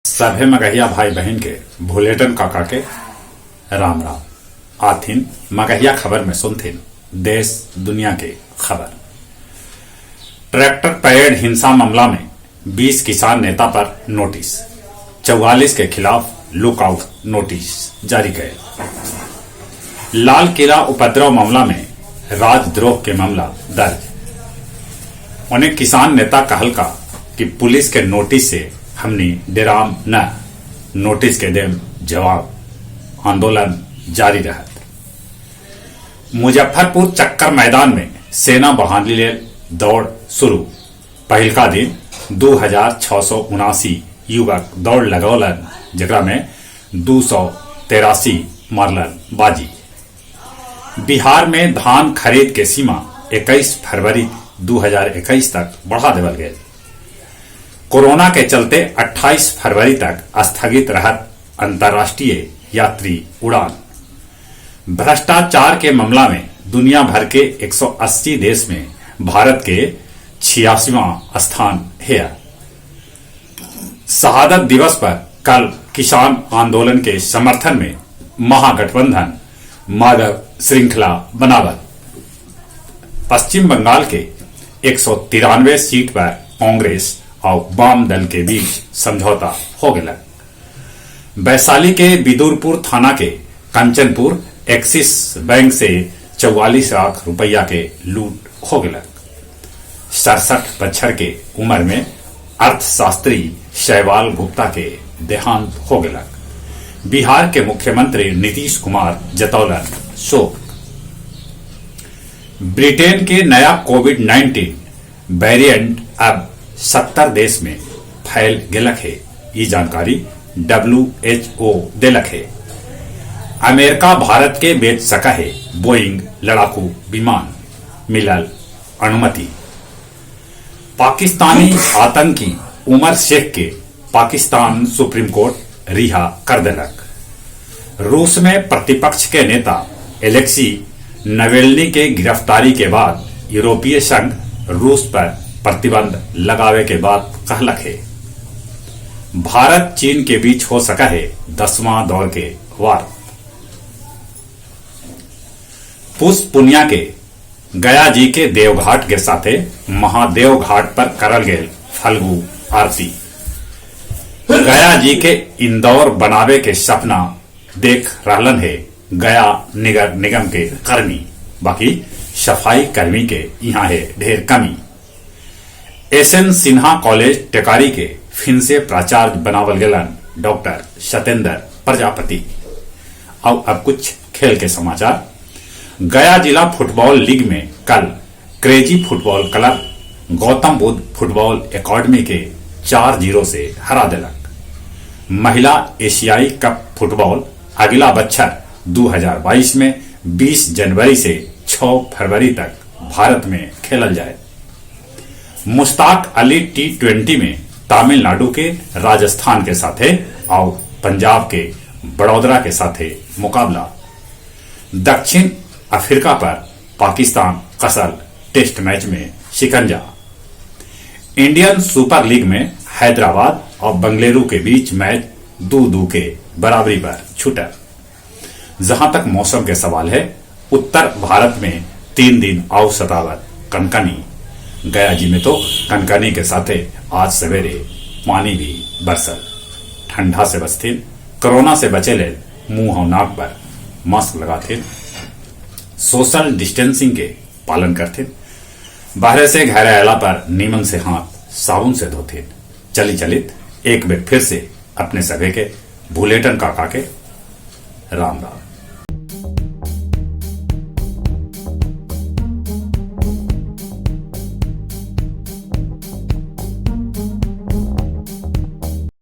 सभे मगहिया भाई बहन के भुलेटन काका के राम राम। आथिन मगहिया खबर में सुनथिन देश दुनिया के खबर। ट्रैक्टर परेड हिंसा मामला में 20 किसान नेता पर नोटिस, 44 के खिलाफ लुकआउट नोटिस जारी करे। लाल किला उपद्रव मामला में राजद्रोह के मामला दर्ज। उन्हें किसान नेता कहल का कि पुलिस के नोटिस से हमने डेराम न, नोटिस के देम जवाब। आंदोलन जारी रहत। मुजफ्फरपुर चक्कर मैदान में सेना बहाली ले दौड़ शुरू। पहिलका दिन 2679 युवक दौड़ लगौलन, जरा में 283 मारलन बाजी। बिहार में धान खरीद के सीमा 21 फरवरी 2021 तक बढ़ा देवल गए। कोरोना के चलते 28 फरवरी तक स्थगित रहत अंतर्राष्ट्रीय यात्री उड़ान। भ्रष्टाचार के मामला में दुनिया भर के 180 देश में भारत के 86वां स्थान है। शहादत दिवस पर कल किसान आंदोलन के समर्थन में महागठबंधन माधव श्रृंखला बनावत। पश्चिम बंगाल के 193 सीट पर कांग्रेस और वाम दल के बीच समझौता हो गया। वैशाली के बिदुरपुर थाना के कंचनपुर एक्सिस बैंक से 44 लाख रुपया के लूट हो गया। 67 बछर के उम्र में अर्थशास्त्री शैवाल गुप्ता के देहांत हो गया। बिहार के मुख्यमंत्री नीतीश कुमार जतौलन शोक। ब्रिटेन के नया कोविड-19 वेरिएंट अब 70 देश में फैल गेलक है। ये जानकारी WHO देलक है। अमेरिका भारत के बेच सका है बोइंग लड़ाकू विमान, मिलल अनुमति। पाकिस्तानी आतंकी उमर शेख के पाकिस्तान सुप्रीम कोर्ट रिहा कर देलक। रूस में प्रतिपक्ष के नेता एलेक्सी नवेल्नी के गिरफ्तारी के बाद यूरोपीय संघ रूस पर प्रतिबंध लगावे के बाद कहलक है। भारत चीन के बीच हो सका है 10वां दौर के वार। पुष्प पुनिया के गया जी के देवघाट के साथे महादेव घाट पर करल गेल फल्गु आरती। गया जी के इंदौर बनावे के सपना देख रहलन है गया निगर निगम के कर्मी, बाकी सफाई कर्मी के यहाँ है ढेर कमी। SN सिन्हा कॉलेज टेकारी के फिर से प्राचार्य बनावल गेलन डॉक्टर सत्येंद्र प्रजापति। और अब कुछ खेल के समाचार। गया जिला फुटबॉल लीग में कल crazy football club Gautam Buddha football academy के 4-0 से हरा दिलक। महिला एशियाई कप फुटबॉल अगला बच्छर 2022 में 20 जनवरी से 6 फरवरी तक भारत में खेलल जाए। मुश्ताक अली T20 में तमिलनाडु के राजस्थान के साथे और पंजाब के बड़ौदा के साथे मुकाबला। दक्षिण अफ्रीका पर पाकिस्तान कसल टेस्ट मैच में शिकंजा। इंडियन सुपर लीग में हैदराबाद और बंगलुरु के बीच मैच 2-2 के बराबरी पर छूटा। जहां तक मौसम के सवाल है, उत्तर भारत में 3 दिन आव सतावत कनकनी। गया जी में तो कनकनी के साथे आज सवेरे पानी भी बरसल। ठंडा से बचथिन, कोरोना से बचे ले मुंह और नाक पर मास्क लगाथिन, सोशल डिस्टेंसिंग के पालन करथिन, बाहर से घर आला पर नीमन से हाथ साबुन से धोथिन। चलित एक बेर फिर से अपने सभी के भुलेटन काका के राम राम।